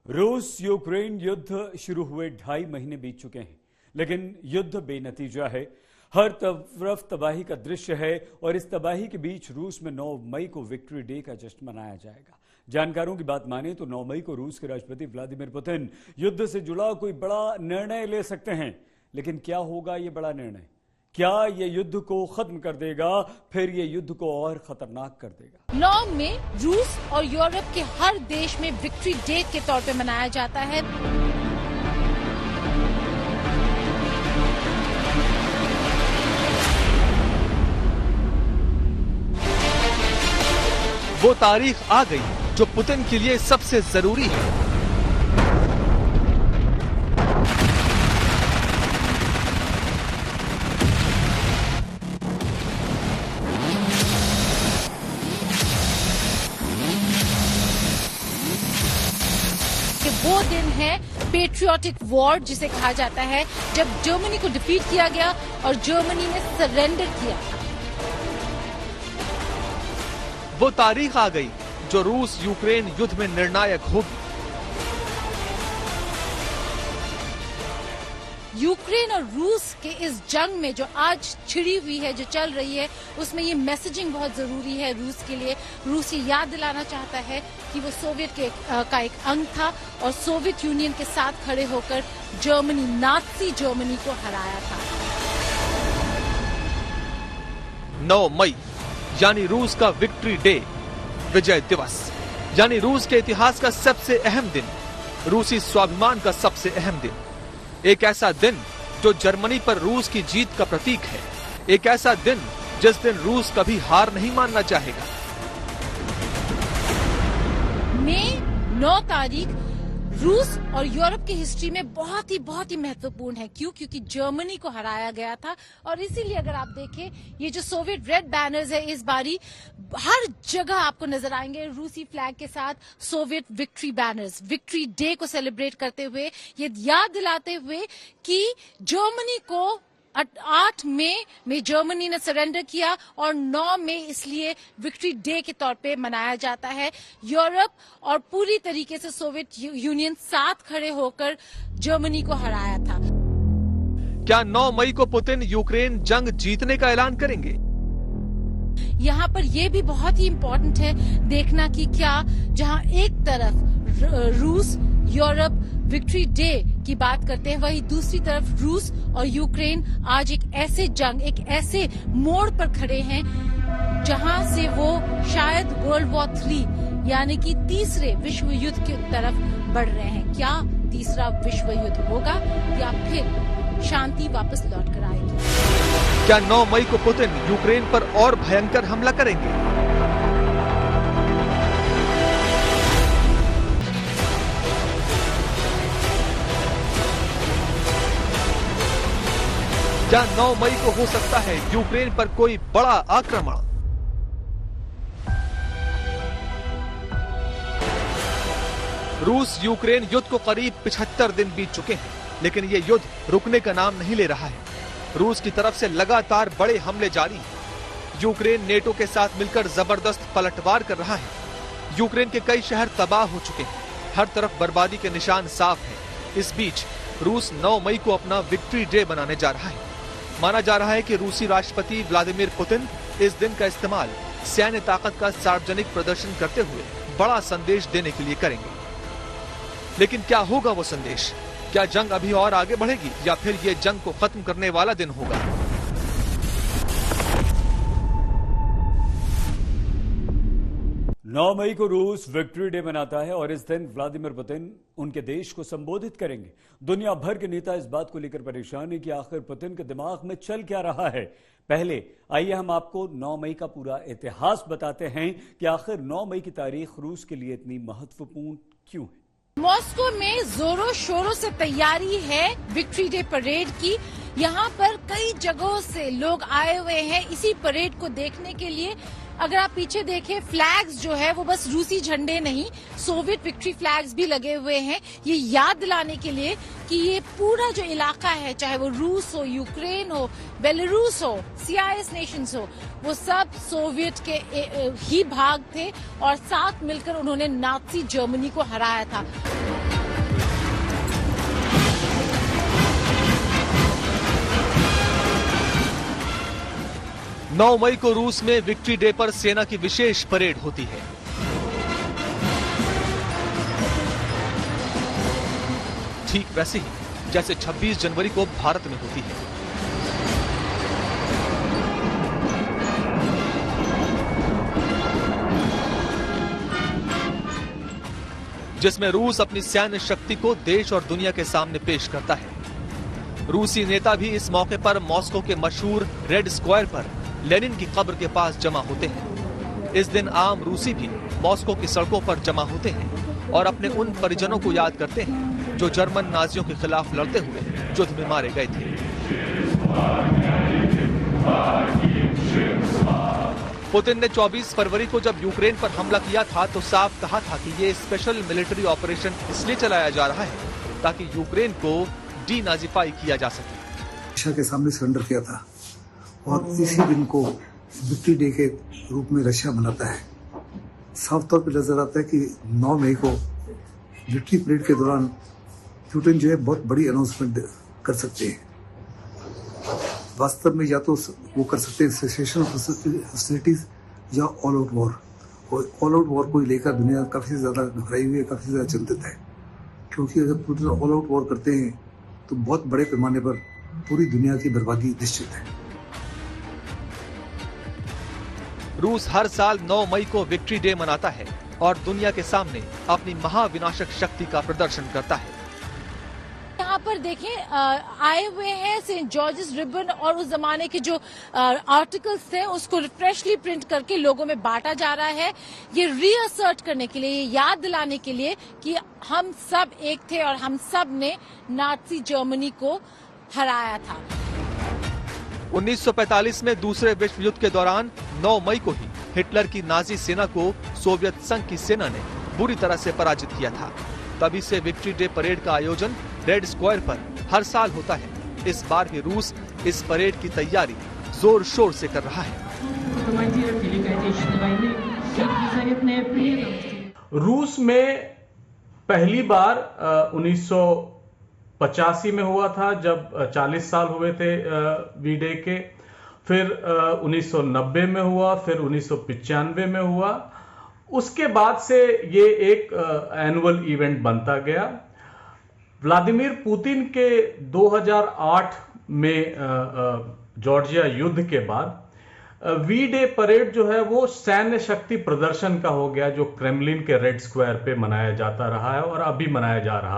रूस यूक्रेन युद्ध शुरू हुए 2.5 महीने बीत चुके हैं, लेकिन युद्ध बेनतीजा है। हर तरफ तबाही का दृश्य है और इस तबाही के बीच रूस में 9 मई को विक्ट्री डे का जश्न मनाया जाएगा। जानकारों की बात माने तो 9 मई को रूस के राष्ट्रपति व्लादिमीर पुतिन युद्ध से जुड़ा कोई बड़ा निर्णय ले सकते हैं। लेकिन क्या होगा ये बड़ा निर्णय? क्या ये युद्ध को खत्म कर देगा, फिर ये युद्ध को और खतरनाक कर देगा? 9 में रूस और यूरोप के हर देश में विक्ट्री डे के तौर पे मनाया जाता है। वो तारीख आ गई जो पुतिन के लिए सबसे जरूरी है। वो दिन है पेट्रियोटिक वॉर जिसे कहा जाता है, जब जर्मनी को डिफीट किया गया और जर्मनी ने सरेंडर किया। वो तारीख आ गई जो रूस यूक्रेन युद्ध में निर्णायक होगी। यूक्रेन और रूस के इस जंग में जो आज छिड़ी हुई है, जो चल रही है, उसमें ये मैसेजिंग बहुत जरूरी है रूस के लिए। रूस ये याद दिलाना चाहता है कि वो सोवियत का एक अंग था और सोवियत यूनियन के साथ खड़े होकर जर्मनी, नाज़ी जर्मनी को हराया था। 9 मई यानी रूस का विक्ट्री डे, विजय दिवस, यानी रूस के इतिहास का सबसे अहम दिन, रूसी स्वाभिमान का सबसे अहम दिन। एक ऐसा दिन जो जर्मनी पर रूस की जीत का प्रतीक है। एक ऐसा दिन जिस दिन रूस कभी हार नहीं मानना चाहेगा। मई 9 तारीख रूस और यूरोप की हिस्ट्री में बहुत ही महत्वपूर्ण है। क्यों? क्योंकि जर्मनी को हराया गया था और इसीलिए अगर आप देखें, ये जो सोवियत रेड बैनर्स है, इस बारी हर जगह आपको नजर आएंगे रूसी फ्लैग के साथ Soviet victory banners. Victory day को सेलिब्रेट करते हुए, ये याद दिलाते हुए कि जर्मनी को 8 मई में जर्मनी ने सरेंडर किया और 9 मई इसलिए विक्ट्री डे के तौर पे मनाया जाता है। यूरोप और पूरी तरीके से सोवियत यूनियन साथ खड़े होकर जर्मनी को हराया था। क्या 9 मई को पुतिन यूक्रेन जंग जीतने का ऐलान करेंगे? यहाँ पर यह भी बहुत ही इम्पोर्टेंट है देखना कि क्या, जहाँ एक तरफ रूस यूरोप विक्ट्री डे की बात करते हैं, वहीं दूसरी तरफ रूस और यूक्रेन आज एक ऐसे जंग, एक ऐसे मोड़ पर खड़े हैं जहां से वो शायद वर्ल्ड वॉर 3 यानी कि तीसरे विश्व युद्ध की तरफ बढ़ रहे हैं। क्या तीसरा विश्व युद्ध होगा या फिर शांति वापस लौट कर आएगी? क्या 9 मई को पुतिन यूक्रेन पर और भयंकर हमला करेंगे? क्या 9 मई को हो सकता है यूक्रेन पर कोई बड़ा आक्रमण? रूस यूक्रेन युद्ध को करीब 75 दिन बीत चुके हैं, लेकिन ये युद्ध रुकने का नाम नहीं ले रहा है। रूस की तरफ से लगातार बड़े हमले जारी हैं। यूक्रेन नेटो के साथ मिलकर जबरदस्त पलटवार कर रहा है। यूक्रेन के कई शहर तबाह हो चुके हैं। हर तरफ बर्बादी के निशान साफ हैं। इस बीच रूस 9 मई को अपना विक्ट्री डे मनाने जा रहा है। माना जा रहा है कि रूसी राष्ट्रपति व्लादिमीर पुतिन इस दिन का इस्तेमाल सैन्य ताकत का सार्वजनिक प्रदर्शन करते हुए बड़ा संदेश देने के लिए करेंगे। लेकिन क्या होगा वो संदेश? क्या जंग अभी और आगे बढ़ेगी या फिर ये जंग को खत्म करने वाला दिन होगा? नौ मई को रूस विक्ट्री डे मनाता है और इस दिन व्लादिमीर पुतिन उनके देश को संबोधित करेंगे। दुनिया भर के नेता इस बात को लेकर परेशान है कि आखिर पुतिन के दिमाग में चल क्या रहा है। पहले आइए हम आपको 9 मई का पूरा इतिहास बताते हैं कि आखिर 9 मई की तारीख रूस के लिए इतनी महत्वपूर्ण क्यों है। मॉस्को में जोरों शोरों से तैयारी है विक्ट्री डे परेड की। यहाँ पर कई जगहों से लोग आए हुए हैं इसी परेड को देखने के लिए। अगर आप पीछे देखें, फ्लैग्स जो है वो बस रूसी झंडे नहीं, सोवियत विक्ट्री फ्लैग्स भी लगे हुए हैं। ये याद दिलाने के लिए कि ये पूरा जो इलाका है, चाहे वो रूस हो, यूक्रेन हो, बेलारूस हो, CIS नेशंस हो, वो सब सोवियत के ही भाग थे और साथ मिलकर उन्होंने नाज़ी जर्मनी को हराया था। 9 मई को रूस में विक्ट्री डे पर सेना की विशेष परेड होती है। ठीक वैसे ही जैसे 26 जनवरी को भारत में होती है। जिसमें रूस अपनी सैन्य शक्ति को देश और दुनिया के सामने पेश करता है। रूसी नेता भी इस मौके पर मॉस्को के मशहूर रेड स्क्वायर पर लेनिन की कब्र के पास जमा होते हैं। इस दिन आम रूसी भी मॉस्को की सड़कों पर जमा होते हैं और अपने उन परिजनों को याद करते हैं जो जर्मन नाजियों के खिलाफ लड़ते हुए युद्ध में मारे गए थे। पुतिन ने 24 फरवरी को जब यूक्रेन पर हमला किया था तो साफ कहा था कि ये स्पेशल मिलिट्री ऑपरेशन इसलिए चलाया जा रहा है ताकि यूक्रेन को डीनाजीफाई किया जा सके। रशिया के सामने सरेंडर किया था और इसी दिन को विक्ट्री डे के रूप में रशिया मनाता है। साफ तौर पर नजर आता है कि 9 मई को विक्ट्री परेड के दौरान पुतिन जो है बहुत बड़ी अनाउंसमेंट कर सकते हैं। वास्तव में या तो वो कर सकते हैं सेसेशन फैसिलिटीज या ऑल आउट वॉर। और ऑल आउट वॉर को लेकर दुनिया काफी ज्यादा घबराई हुई है, काफी ज्यादा चिंतित है, क्योंकि अगर पुतिन ऑल आउट वॉर करते हैं तो बहुत बड़े पैमाने पर पूरी दुनिया की बर्बादी निश्चित है। रूस हर साल 9 मई को विक्ट्री डे मनाता है और दुनिया के सामने अपनी महाविनाशक शक्ति का प्रदर्शन करता है। यहाँ पर देखें आए हुए हैं सेंट जॉर्जेस रिबन और उस जमाने के जो आर्टिकल्स थे उसको फ्रेशली प्रिंट करके लोगों में बांटा जा रहा है। ये रीअसर्ट करने के लिए, ये याद दिलाने के लिए कि हम सब एक थे और हम सब ने नाजी जर्मनी को हराया था। 1945 में दूसरे विश्व युद्ध के दौरान 9 मई को ही हिटलर की नाजी सेना को सोवियत संघ की सेना ने बुरी तरह से पराजित किया था। तभी से विक्ट्री डे परेड का आयोजन रेड स्क्वायर पर हर साल होता है। इस बार भी रूस इस परेड की तैयारी जोर शोर से कर रहा है। रूस में पहली बार 1985 में हुआ था जब 40 साल हुए थे वी डे के, फिर 1990 में हुआ, फिर 1995 में हुआ। उसके बाद से ये एक एनुअल इवेंट बनता गया। व्लादिमीर पुतिन के 2008 में जॉर्जिया युद्ध के बाद वी डे परेड जो है वो सैन्य शक्ति प्रदर्शन का हो गया, जो क्रेमलिन के रेड स्क्वायर पे मनाया जाता रहा है और अभी मनाया जा रहा है।